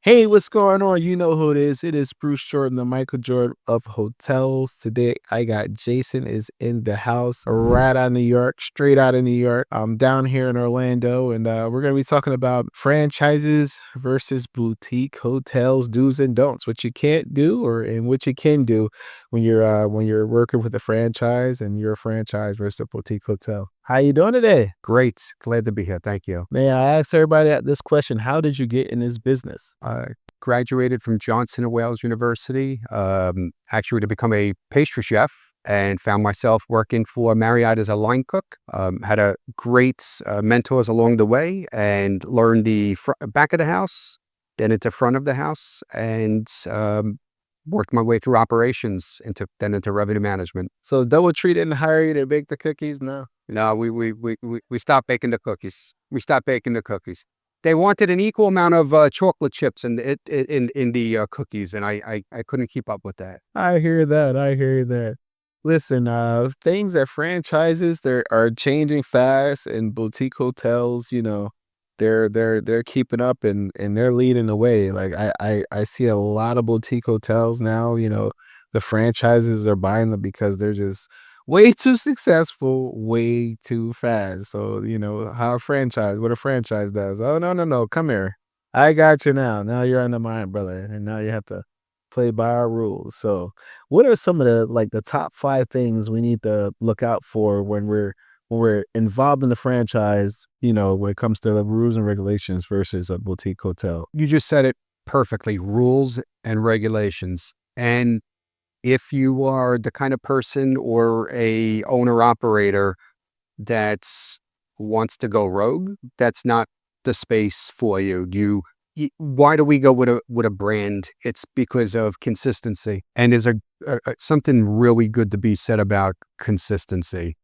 Hey, what's going on? You know who it is. It is Bruce Jordan, the Michael Jordan of hotels. Today, I got Jason is in the house, right out of New York, straight out of New York. I'm down here in Orlando, and we're going to be talking about franchises versus boutique hotels, do's and don'ts, what you can't do or and what you can do when you're working with a franchise and you're a franchise versus a boutique hotel. How you doing today? Great. Glad to be here. Thank you. May I ask everybody this question? How did you get in this business? Graduated from Johnson and Wales University, actually to become a pastry chef, and found myself working for Marriott as a line cook. Had a great mentors along the way, and learned the back of the house, then into front of the house, and worked my way through operations into revenue management. So DoubleTree didn't hire you to bake the cookies? No. No, we stopped baking the cookies. We stopped baking the cookies. They wanted an equal amount of chocolate chips in the cookies, and I couldn't keep up with that. I hear that. I hear that. Listen, things at franchises they are changing fast, and boutique hotels, they're keeping up and they're leading the way. Like I see a lot of boutique hotels now. The franchises are buying them because they're just way too successful, way too fast. So what a franchise does. Oh no, no, no, come here. I got you now. Now you're under mine, brother, and now you have to play by our rules. So, what are some of the top 5 things we need to look out for when we're involved in the franchise, when it comes to the rules and regulations versus a boutique hotel? You just said it perfectly. Rules and regulations. And if you are the kind of person or a owner operator that's wants to go rogue, that's not the space for you. Why do we go with a brand? It's because of consistency, and there's something really good to be said about consistency.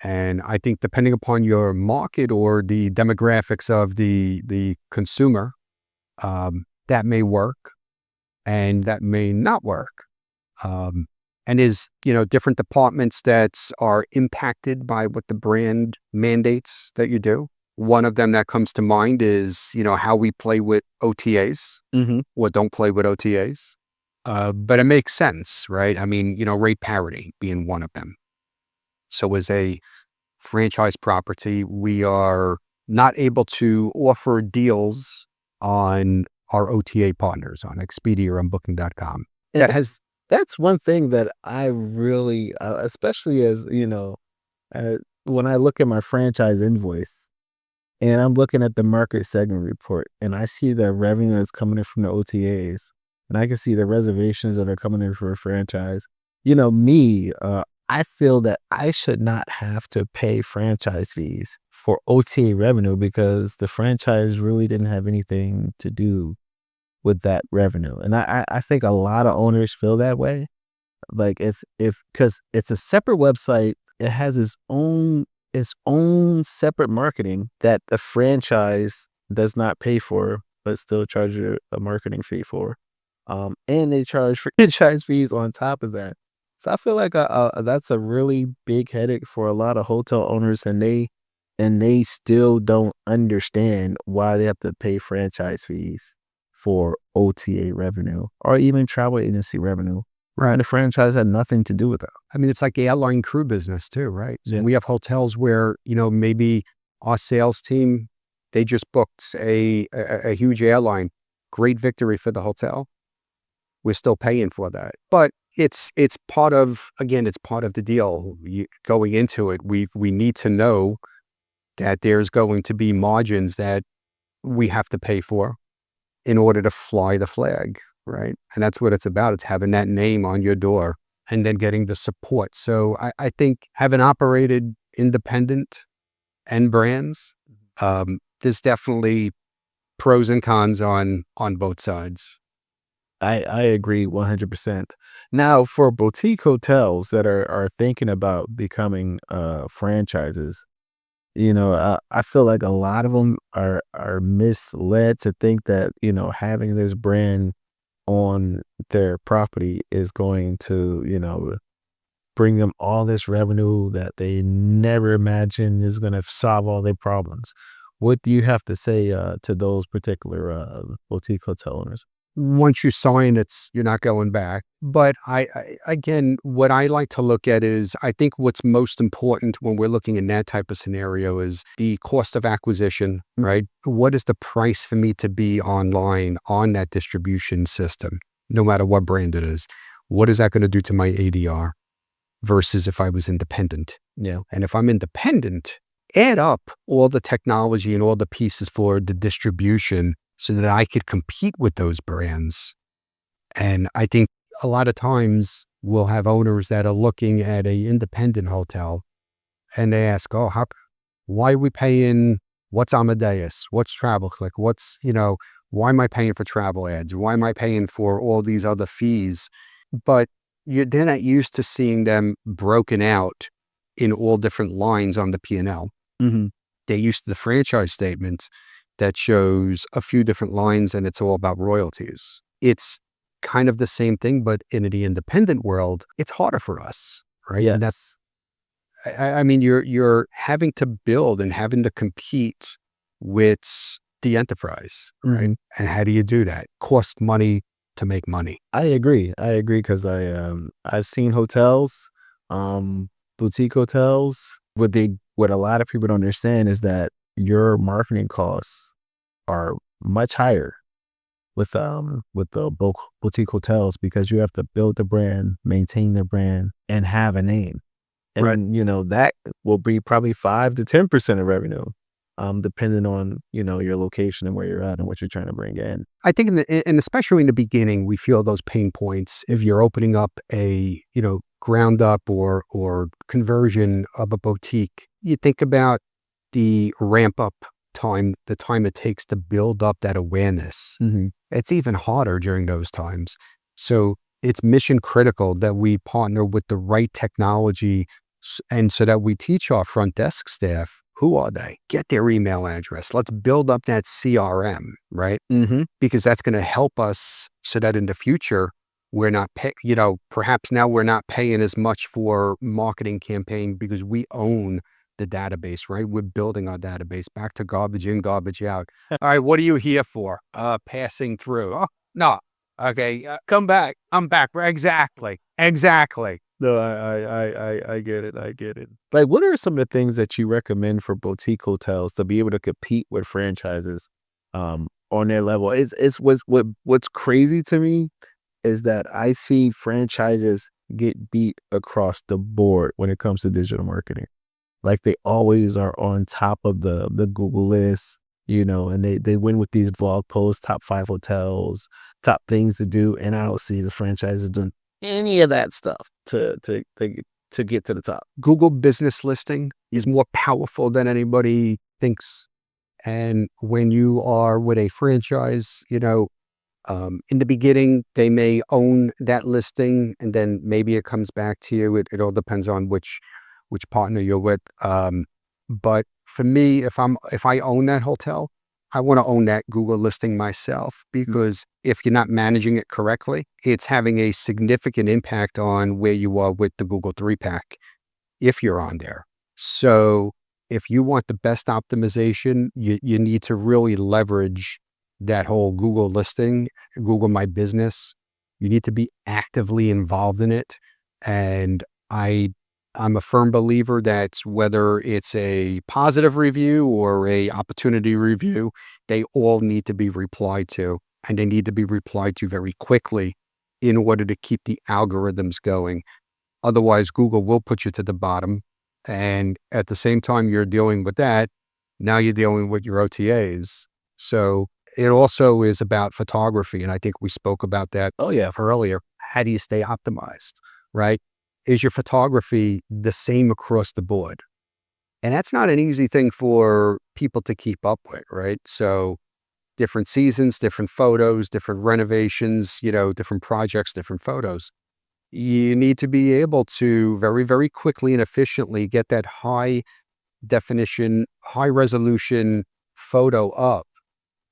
And I think depending upon your market or the demographics of the consumer, that may work and that may not work. And different departments that are impacted by what the brand mandates that you do. One of them that comes to mind is, how we play with OTAs Mhm. or don't play with OTAs. But it makes sense, right? I mean, rate parity being one of them. So as a franchise property, we are not able to offer deals on our OTA partners on Expedia or on Booking.com. And that's one thing that I really, especially when I look at my franchise invoice and I'm looking at the market segment report and I see the revenue that's coming in from the OTAs and I can see the reservations that are coming in for a franchise. I feel that I should not have to pay franchise fees for OTA revenue because the franchise really didn't have anything to do with that revenue. And I think a lot of owners feel that way. Like if because it's a separate website, it has its own separate marketing that the franchise does not pay for, but still charge you a marketing fee for. And they charge franchise fees on top of that. So I feel like that's a really big headache for a lot of hotel owners, and they still don't understand why they have to pay franchise fees for OTA revenue or even travel agency revenue. Right. And the franchise had nothing to do with that. I mean, it's like the airline crew business too, right? So Yeah. we have hotels where, maybe our sales team, they just booked a huge airline. Great victory for the hotel. We're still paying for that. But it's part of, again, it's part of the deal. Going into it, we need to know that there's going to be margins that we have to pay for in order to fly the flag, right? And that's what it's about. It's having that name on your door and then getting the support. So I think having operated independent and brands, there's definitely pros and cons on both sides. I agree 100%. Now, for boutique hotels that are thinking about becoming franchises, I feel like a lot of them are misled to think that, having this brand on their property is going to, bring them all this revenue that they never imagined is going to solve all their problems. What do you have to say, to those particular, boutique hotel owners? Once you sign, you're not going back. But again, what I like to look at is I think what's most important when we're looking in that type of scenario is the cost of acquisition, right? What is the price for me to be online on that distribution system, no matter what brand it is? What is that going to do to my ADR versus if I was independent? Yeah. And if I'm independent, add up all the technology and all the pieces for the distribution so that I could compete with those brands. And I think a lot of times we'll have owners that are looking at a independent hotel and they ask, oh, why are we paying, what's Amadeus? What's Travel Click? Why am I paying for travel ads? Why am I paying for all these other fees? But they're not used to seeing them broken out in all different lines on the P&L. Mhm. They're used to the franchise statement that shows a few different lines and it's all about royalties. It's kind of the same thing, but in the independent world, it's harder for us, right? And Yes. I mean, you're having to build and having to compete with the enterprise, right? Mhm. And how do you do that? Cost money to make money. I agree because I've seen hotels, um, boutique hotels. What a lot of people don't understand is that your marketing costs are much higher with the boutique hotels because you have to build the brand, maintain the brand, and have a name. Right. And, that will be probably 5 to 10% of revenue, depending on, your location and where you're at and what you're trying to bring in. I think, and especially in the beginning, we feel those pain points. If you're opening up a, ground up or conversion of a boutique, you think about the ramp up time, the time it takes to build up that awareness. Mhm. It's even harder during those times. So it's mission critical that we partner with the right technology and so that we teach our front desk staff, who are they? Get their email address. Let's build up that CRM, right? Mhm. Because that's going to help us so that in the future, we're not perhaps now we're not paying as much for marketing campaign because we own the database, right? We're building our database back to garbage in, garbage out. All right, what are you here for? Passing through. Oh, no. Okay, come back. I'm back. Exactly. Exactly. No, I get it. I get it. Like, what are some of the things that you recommend for boutique hotels to be able to compete with franchises, on their level? It's what's crazy to me is that I see franchises get beat across the board when it comes to digital marketing. Like, they always are on top of the Google list, and they win with these blog posts, top 5 hotels, top things to do, and I don't see the franchises doing any of that stuff to get to the top. Google business listing is more powerful than anybody thinks. And when you are with a franchise, in the beginning, they may own that listing, and then maybe it comes back to you. It all depends on which partner you're with. But for me, if I own that hotel, I want to own that Google listing myself because if you're not managing it correctly, it's having a significant impact on where you are with the Google 3-pack if you're on there. So if you want the best optimization, you need to really leverage that whole Google listing, Google My Business. You need to be actively involved in it. And I'm a firm believer that whether it's a positive review or a opportunity review, they all need to be replied to, and they need to be replied to very quickly in order to keep the algorithms going. Otherwise, Google will put you to the bottom. And at the same time you're dealing with that, now you're dealing with your OTAs. So it also is about photography. And I think we spoke about that Oh, yeah. earlier. How do you stay optimized, right? Is your photography the same across the board? And that's not an easy thing for people to keep up with, right? So different seasons, different photos, different renovations, different projects, different photos. You need to be able to very, very quickly and efficiently get that high definition, high resolution photo up.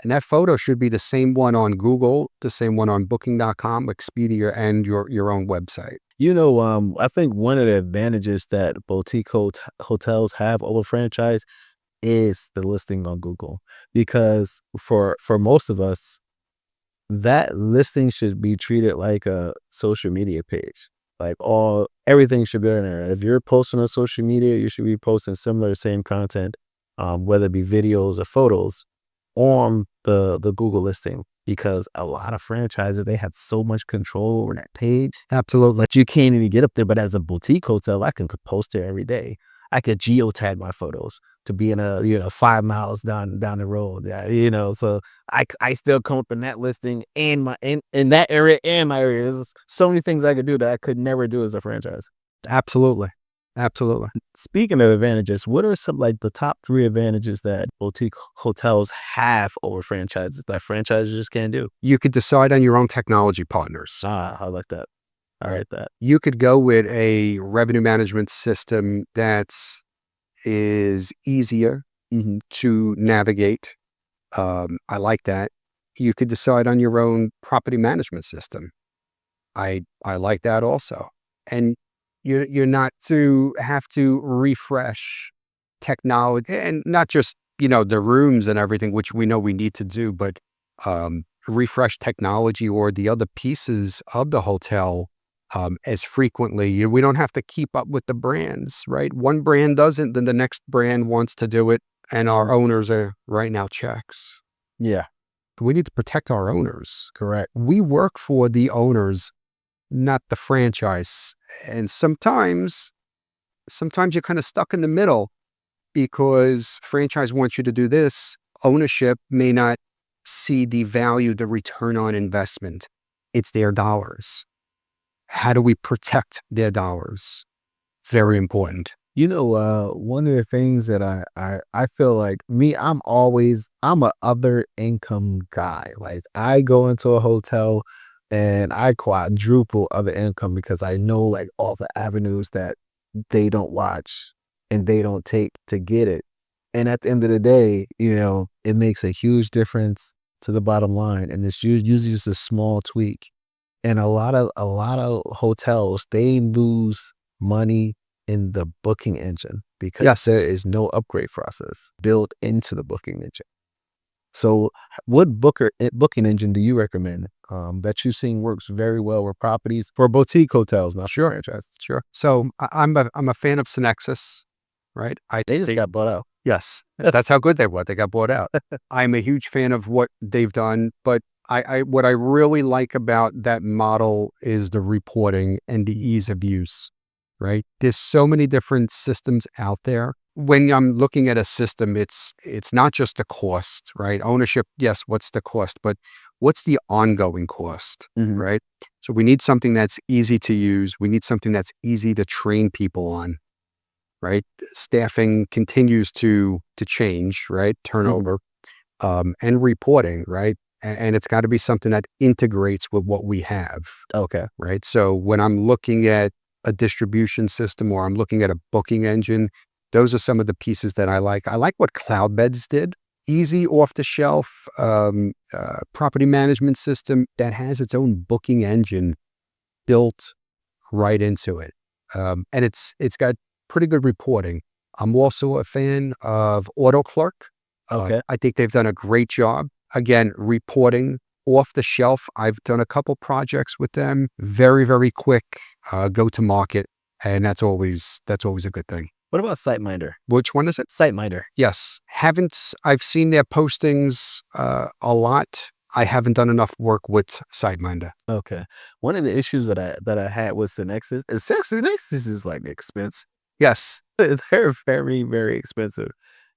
And that photo should be the same one on Google, the same one on booking.com, Expedia, and your own website. I think one of the advantages that boutique hotels have over franchise is the listing on Google because for most of us, that listing should be treated like a social media page. Like all everything should be in there. If you're posting on social media, you should be posting similar same content, whether it be videos or photos, on the Google listing. Because a lot of franchises they have so much control over that page Absolutely. that you can't even get up there. But as a boutique hotel, I can post there every day. I could geotag my photos to be in a 5 miles down the road. Yeah, so I still come up in that listing and my in that area and my area. There's so many things I could do that I could never do as a franchise. Absolutely. Absolutely. Speaking of advantages, what are some like the top three advantages that boutique hotels have over franchises that franchises just can't do? You could decide on your own technology partners. Ah, I like that. I Right. like that. You could go with a revenue management system that's is easier Hmm. to navigate. I like that. You could decide on your own property management system. I like that also. And you're not to have to refresh technology and not just, the rooms and everything, which we know we need to do, but refresh technology or the other pieces of the hotel as frequently. We don't have to keep up with the brands, right? One brand doesn't, then the next brand wants to do it. And our owners are writing out checks. Yeah, We need to protect our owners. correct. We work for the owners, not the franchise. And sometimes you're kind of stuck in the middle because franchise wants you to do this. Ownership may not see the value, the return on investment. It's their dollars. How do we protect their dollars? Very important. One of the things that I feel like I'm a other income guy. Like I go into a hotel and I quadruple other income because I know like all the avenues that they don't watch and they don't take to get it. And at the end of the day, it makes a huge difference to the bottom line. And it's usually just a small tweak. And a lot of hotels, they lose money in the booking engine because Yes. there is no upgrade process built into the booking engine. So, what booking engine do you recommend that you've seen works very well with properties for boutique hotels, not Sure. franchise? Sure. So I'm a fan of Synexus, right? They got bought out. Yes, that's how good they were. They got bought out. I'm a huge fan of what they've done, but what I really like about that model is the reporting and the ease of use, right? There's so many different systems out there. When I'm looking at a system, it's not just the cost, right? Ownership, yes, what's the cost, but what's the ongoing cost, Hmm. right? So we need something that's easy to use. We need something that's easy to train people on, right? Staffing continues to change, right? Hmm. Turnover, and reporting, right? And it's got to be something that integrates with what we have, Okay. right? So when I'm looking at a distribution system or I'm looking at a booking engine, those are some of the pieces that I like. I like what Cloudbeds did. Easy off the shelf property management system that has its own booking engine built right into it. And it's got pretty good reporting. I'm also a fan of AutoClerk. Okay. I think they've done a great job. Again, reporting off the shelf. I've done a couple projects with them. Very, very quick go to market, and that's always a good thing. What about SiteMinder? Which one is it? SiteMinder. Yes, haven't I've seen their postings a lot. I haven't done enough work with SiteMinder. Okay. One of the issues that I had with Synexus is like expensive. Yes, They're very, very expensive.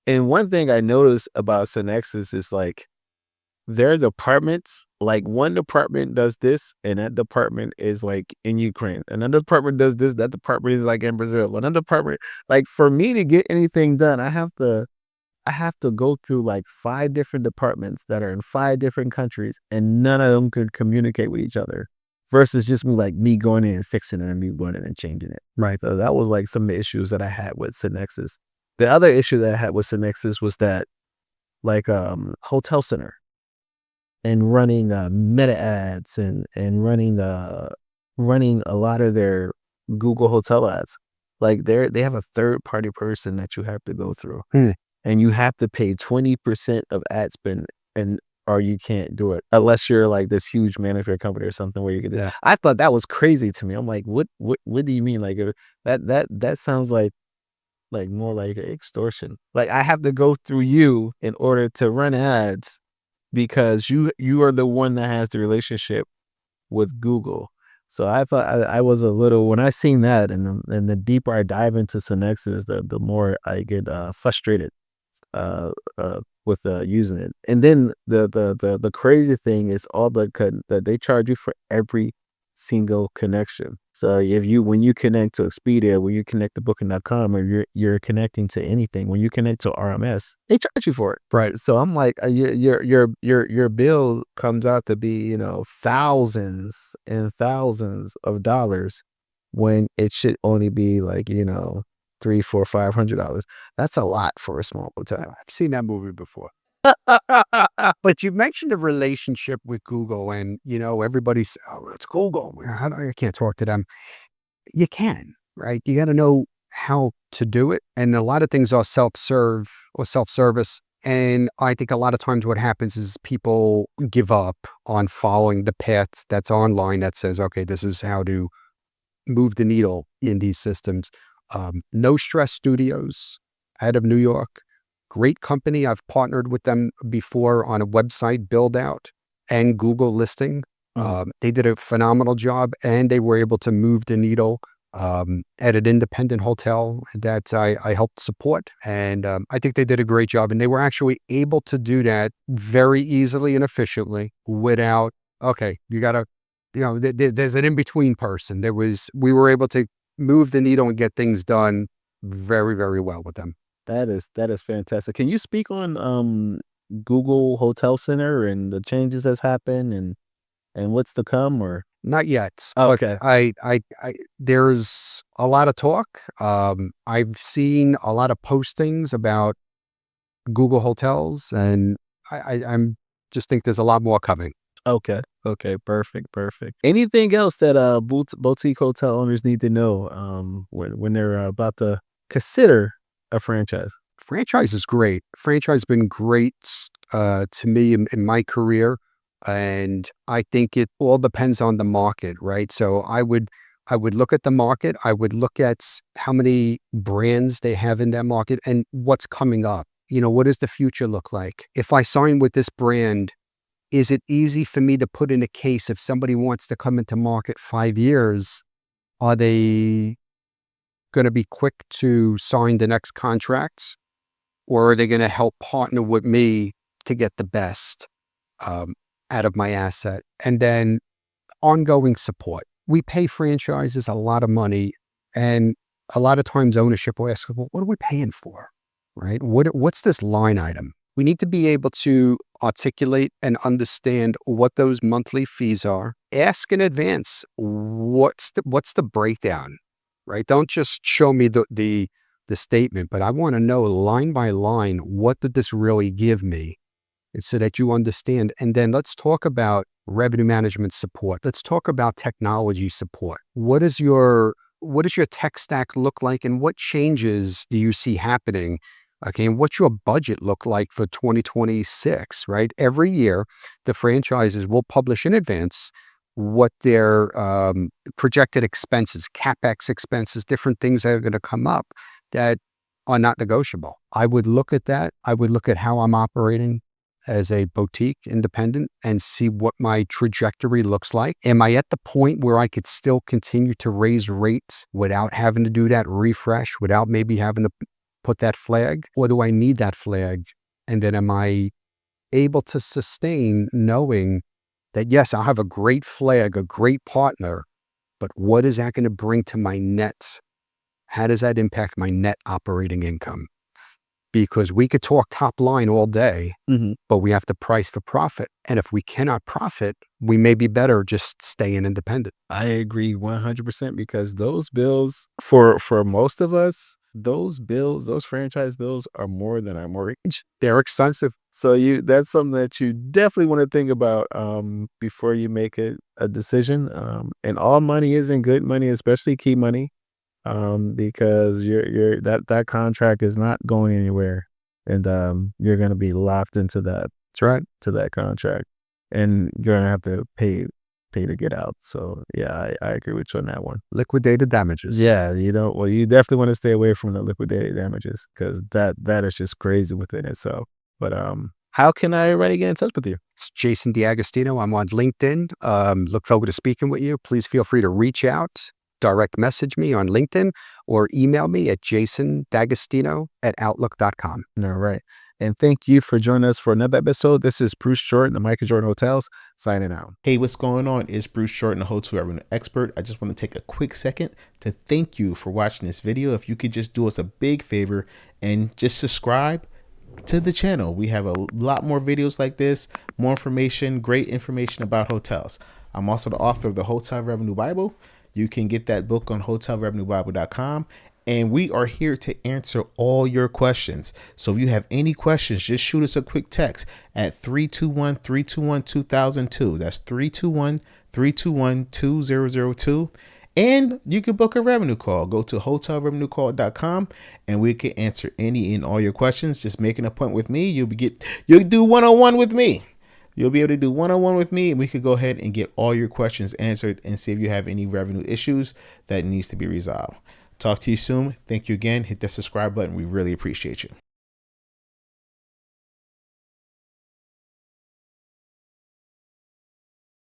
And one thing I noticed about Synexus is like their departments, like one department does this, and that department is like in Ukraine. Another department does this, that department is like in Brazil. Another department, like for me to get anything done, I have to go through like five different departments that are in five different countries, and none of them could communicate with each other. Versus just me going in and fixing it and me going in and changing it. right. So that was like some of the issues that I had with Synexus. The other issue that I had with Synexus was that like hotel center and running meta ads and running a lot of their Google hotel ads. Like they have a third party person that you have to go through. Hmm. and you have to pay 20% of ad spend, and or you can't do it unless you're like this huge management company or something where you can do. Yeah. I thought that was crazy to me. I'm like, what do you mean? Like that sounds like more like extortion. Like I have to go through you in order to run ads because you are the one that has the relationship with Google. So I thought I was a little when I seen that, and the deeper I dive into Synexus, the more I get frustrated with using it. And then the crazy thing is all that they charge you for every single connection. So if you when you connect to Expedia, when you connect to Booking.com, or you're connecting to anything, when you connect to RMS, they charge you for it. Right. So I'm like, your bill comes out to be, thousands and thousands of dollars when it should only be like, three, four, $500. That's a lot for a small hotel. I've seen that movie before. But you mentioned a relationship with Google and, everybody's, "Oh, it's Google. How do I can't talk to them." You can, right? You gotta know how to do it, and a lot of things are self-serve or self-service, and I think a lot of times what happens is people give up on following the path that's online that says, "Okay, this is how to move the needle in these systems." No Stress Studios out of New York, great company. I've partnered with them before on a website build out and Google listing. Mhm. They did a phenomenal job and they were able to move the needle at an independent hotel that I helped support. And I think they did a great job. And they were actually able to do that very easily and efficiently without, okay, you got to there's an in-between person. We were able to move the needle and get things done very, very well with them. That is fantastic. Can you speak on Google Hotel Center and the changes that's happened and what's to come or Not yet, but okay. there's a lot of talk. I've seen a lot of postings about Google Hotels, and I'm just think there's a lot more coming. Okay. Okay. Perfect. Perfect. Anything else that boutique hotel owners need to know when they're about to consider a franchise? Franchise is great. Franchise been great to me in my career, and I think it all depends on the market, right? So I would look at the market. I would look at how many brands they have in that market and what's coming up. What does the future look like? If I sign with this brand, is it easy for me to put in a case if somebody wants to come into market 5 years? Are they going to be quick to sign the next contracts? Or are they going to help partner with me to get the best um, out of my asset? And then ongoing support. We pay franchises a lot of money, and a lot of times ownership will ask, "Well, what are we paying for? Right? What's this line item?" We need to be able to articulate and understand what those monthly fees are. Ask in advance, what's the breakdown, right? Don't just show me the statement, but I want to know line by line, what did this really give me? And so that you understand. And then let's talk about revenue management support. Let's talk about technology support. What does your tech stack look like and what changes do you see happening? Okay, and what's your budget look like for 2026, right? Every year, the franchises will publish in advance what their projected expenses, CapEx expenses, different things that are going to come up that are not negotiable. I would look at that. I would look at how I'm operating as a boutique independent and see what my trajectory looks like. Am I at the point where I could still continue to raise rates without having to do that refresh, without maybe having to put that flag? Or do I need that flag? And then am I able to sustain knowing that, yes, I'll have a great flag, a great partner, but what is that going to bring to my net? How does that impact my net operating income? Because we could talk top line all day, Mhm. but we have to price for profit. And if we cannot profit, we may be better just staying independent. I agree 100% because those bills for most of us, those franchise bills are more than our mortgage. They're expensive. So that's something that you definitely want to think about before you make a decision. And all money isn't good money, especially key money. Because that contract is not going anywhere. and you're gonna be locked into that That's right. to that contract, and you're gonna have to pay to get out. So yeah, I agree with you on that one. Liquidated damages. Yeah, you don't. Well, you definitely want to stay away from the liquidated damages because that is just crazy within itself. But how can everybody get in touch with you? It's Jason DiAgostino. I'm on LinkedIn. Look forward to speaking with you. Please feel free to reach out, direct message me on LinkedIn, or email me at jasondagostino@outlook.com. All right, and thank you for joining us for another episode. This is Bruce Short and the Michael Jordan Hotels signing out. Hey, what's going on? It's Bruce Short, the Hotel Revenue Expert. I just want to take a quick second to thank you for watching this video. If you could just do us a big favor and just subscribe to the channel. We have a lot more videos like this, more information, great information about hotels. I'm also the author of the Hotel Revenue Bible. You can get that book on hotelrevenuebible.com. And we are here to answer all your questions. So if you have any questions, just shoot us a quick text at 321-321-2002. That's 321-321-2002. And you can book a revenue call. Go to hotelrevenuecall.com and we can answer any and all your questions. Just make an appointment with me. You'll do one-on-one with me. You'll be able to do one-on-one with me, and we could go ahead and get all your questions answered and see if you have any revenue issues that needs to be resolved. Talk to you soon. Thank you again. Hit that subscribe button. We really appreciate you.